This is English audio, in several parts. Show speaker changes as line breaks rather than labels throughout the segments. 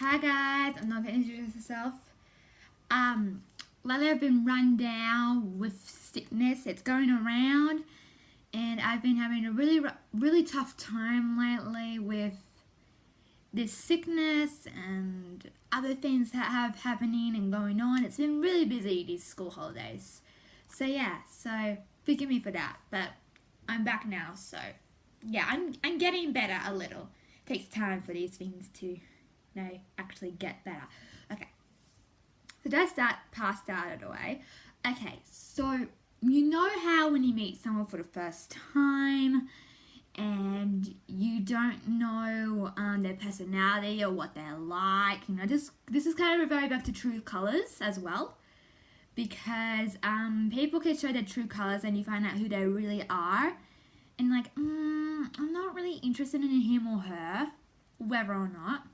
Hi guys, I'm not going to introduce myself. Lately I've been run down with sickness. It's going around, and I've been having a really tough time lately with this sickness and other things that have happening and going on. It's been really busy these school holidays. So forgive me for that, but I'm back now. So yeah, I'm getting better a little. It takes time for these things to actually get better. Okay, so that's that past out of the way. Okay, so you know how when you meet someone for the first time and you don't know their personality or what they're like, this is kind of reverting back to true colors as well, because people can show their true colors and you find out who they really are, and like I'm not really interested in him or her, whether or not.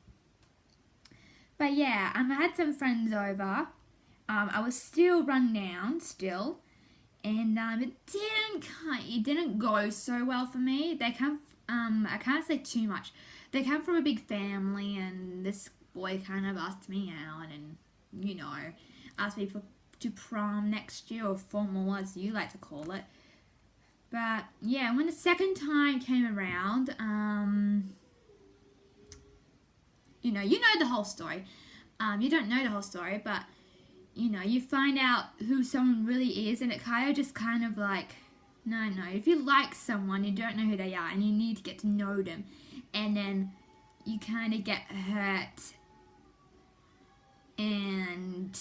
But yeah, I had some friends over. I was still run down, and it didn't go so well for me. They come, I can't say too much. They come from a big family, and this boy kind of asked me out, and asked me to prom next year, or formal as you like to call it. But yeah, when the second time came around, you know the whole story. You don't know the whole story, but you find out who someone really is, and it kind of like, no. If you like someone, you don't know who they are, and you need to get to know them, and then you kind of get hurt and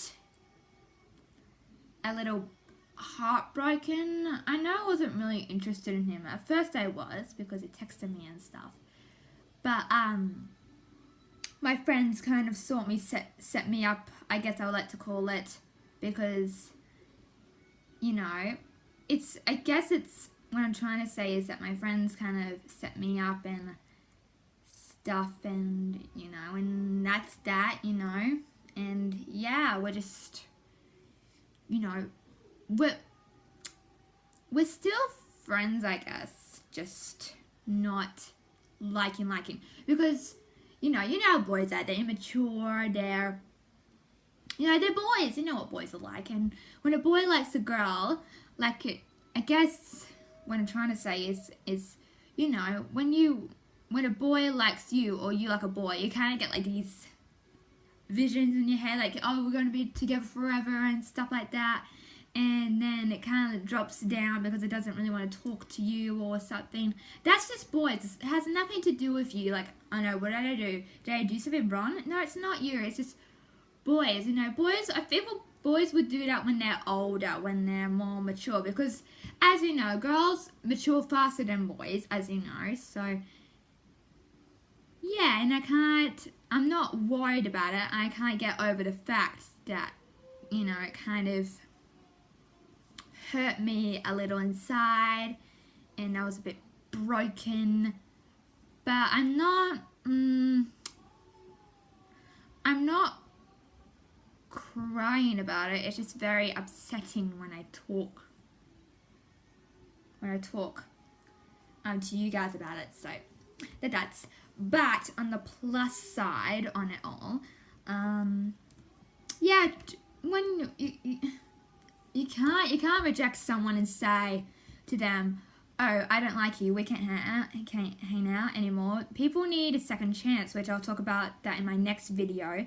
a little heartbroken. I know I wasn't really interested in him. At first I was, because he texted me and stuff. But my friends kind of set me up, I guess I would like to call it, because what I'm trying to say is that my friends kind of set me up and stuff, and and that's that, and yeah, we're just we're still friends, I guess, just not liking, because you know how boys are. They're immature, they're boys. You know what boys are like. And when a boy likes a girl, I guess what I'm trying to say is when a boy likes you, or you like a boy, you kind of get like these visions in your head, like, oh, we're going to be together forever and stuff like that. And then it kind of drops down because it doesn't really want to talk to you or something. That's just boys. It has nothing to do with you. Like, I know, what did I do? Did I do something wrong? No, it's not you. It's just boys. Boys, I feel boys would do that when they're older, when they're more mature. Because, as you know, girls mature faster than boys, as you know. So, yeah, and I'm not worried about it. I can't get over the fact that, it kind of hurt me a little inside, and I was a bit broken. But I'm not crying about it. It's just very upsetting when I talk to you guys about it. So that's. But on the plus side on it all, yeah, when you can't reject someone and say to them, oh, I don't like you, we can't hang out anymore. People need a second chance, which I'll talk about that in my next video.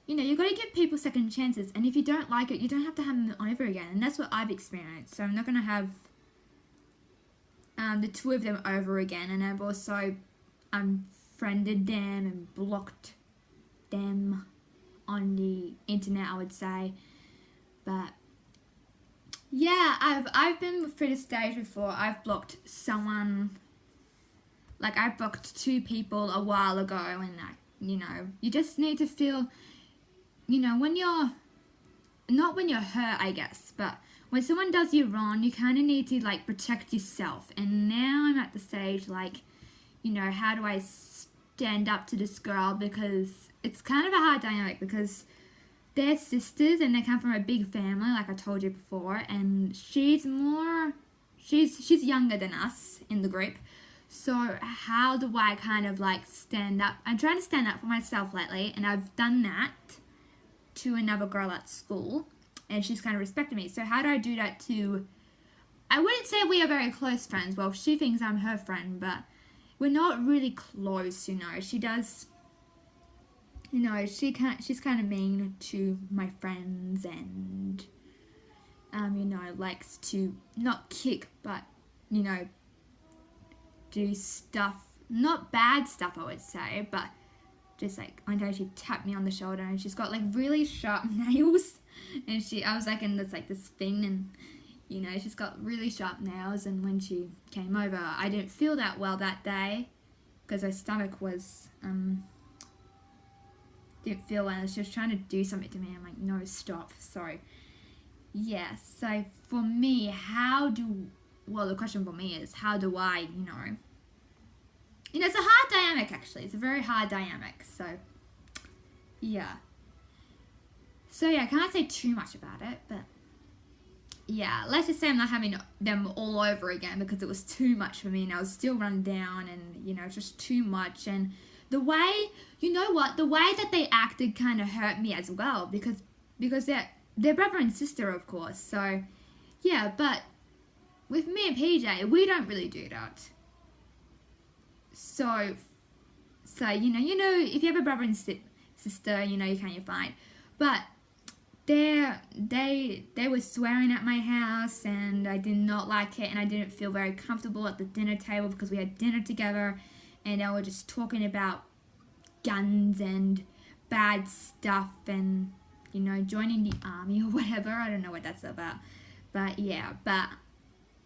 You've got to give people second chances, and if you don't like it, you don't have to have them over again, and that's what I've experienced. So I'm not going to have the two of them over again, and I've also unfriended them and blocked them on the internet, I would say. But yeah, I've been through this stage before. I've blocked someone, like I blocked two people a while ago, and you just need to feel, when you're not when you're hurt, I guess, but when someone does you wrong, you kind of need to protect yourself. And now I'm at the stage how do I stand up to this girl, because it's kind of a hard dynamic, because they're sisters and they come from a big family, like I told you before, and she's younger than us in the group, So how do I kind of like stand up? I'm trying to stand up for myself lately, and I've done that to another girl at school, and she's kind of respected me. So how do I do that to, I wouldn't say we are very close friends. Well, she thinks I'm her friend, but we're not really close, you know. She does, you know, she's kind of mean to my friends, and you know, likes to not kick, but, you know, do stuff, not bad stuff, I would say, but just like one day she tapped me on the shoulder, and she's got like really sharp nails, and I was like in this thing, and you know, she's got really sharp nails, and when she came over, I didn't feel that well that day because her stomach was didn't feel well. She was trying to do something to me. I'm like, no, stop, sorry. Yeah, so for me, the question for me is, how do I, you know, it's a hard dynamic, actually. It's a very hard dynamic, so, yeah. So, yeah, I can't say too much about it, but, yeah, let's just say I'm not having them all over again because it was too much for me, and I was still run down, and, you know, just too much, and the way, you know what, the way that they acted kind of hurt me as well, because they're brother and sister, of course, so, yeah, but with me and PJ, we don't really do that. So, you know, if you have a brother and sister, you know, you're fine. But they were swearing at my house, and I did not like it, and I didn't feel very comfortable at the dinner table because we had dinner together, and they were just talking about guns and bad stuff, and, you know, joining the army or whatever. I don't know what that's about. But, yeah,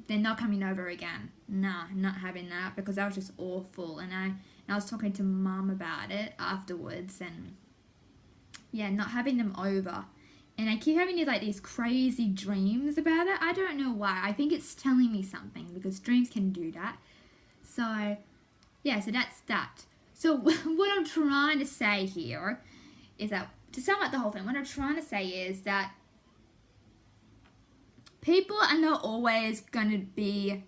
they're not coming over again. Nah, not having that, because that was just awful. And I was talking to Mum about it afterwards, and yeah, not having them over. And I keep having these crazy dreams about it. I don't know why. I think it's telling me something, because dreams can do that. So, yeah, so that's that. So what I'm trying to say here is that, to sum up the whole thing, what I'm trying to say is that people are not always going to be,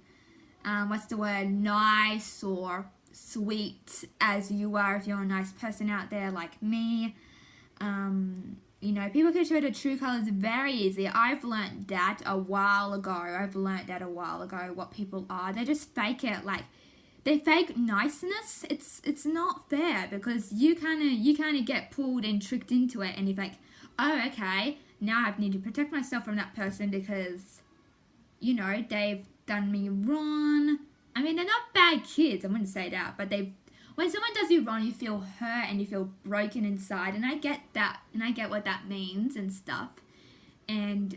nice or sweet as you are if you're a nice person out there like me. You know, people can show the true colours very easily. I've learnt that a while ago, what people are. They just fake it, they fake niceness. It's not fair, because you kind of get pulled and tricked into it, and you're like, oh, okay, now I need to protect myself from that person because, you know, they've done me wrong. I mean, they're not bad kids, I wouldn't say that, but when someone does you wrong, you feel hurt and you feel broken inside, and I get that, and I get what that means and stuff. And,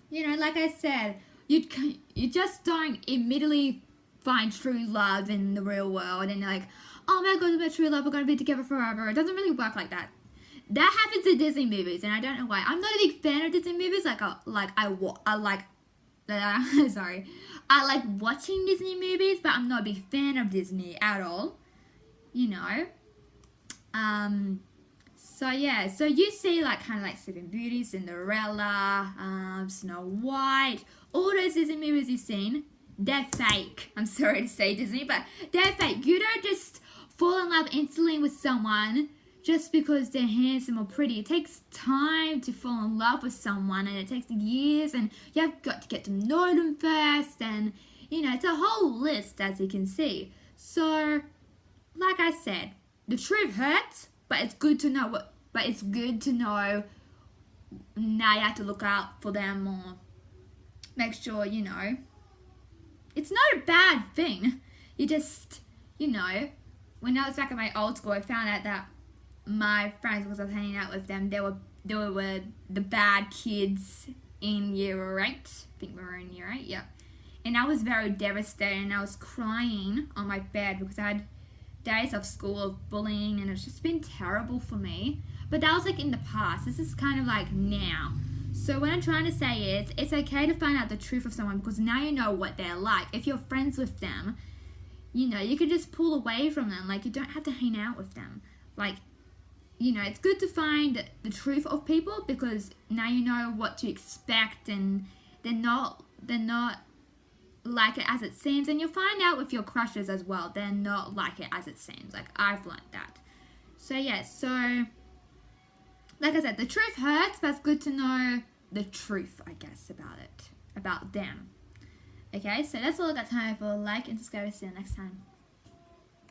you know, like I said, you just don't immediately find true love in the real world, and you're like, oh my god, we're true love, we're going to be together forever. It doesn't really work like that. That happens in Disney movies, and I don't know why. I'm not a big fan of Disney movies. I like watching Disney movies, but I'm not a big fan of Disney at all. You know. So yeah. So you see kind of Sleeping Beauty, Cinderella, Snow White, all those Disney movies you've seen. They're fake. I'm sorry to say, Disney, but they're fake. You don't just fall in love instantly with someone just because they're handsome or pretty. It takes time to fall in love with someone, and it takes years, and you've got to get to know them first, and, you know, it's a whole list, as you can see. So, like I said, the truth hurts, but it's good to know now you have to look out for them, or make sure, you know, it's not a bad thing. You just, you know, when I was back at my old school, I found out that my friends, because I was hanging out with them, they were the bad kids in year 8. I think we were in year 8, yeah. And I was very devastated, and I was crying on my bed because I had days of school of bullying, and it's just been terrible for me. But that was in the past. This is kind of now. So what I'm trying to say is, it's okay to find out the truth of someone, because now you know what they're like. If you're friends with them, you know, you can just pull away from them. You don't have to hang out with them. You know, it's good to find the truth of people, because now you know what to expect, and they're not like it as it seems, and you'll find out with your crushes as well. They're not like it as it seems. Like, I've learned that. So yeah, so like I said, the truth hurts, but it's good to know the truth, I guess, about it, about them. Okay, so that's all I got time for. Like and subscribe. See you next time.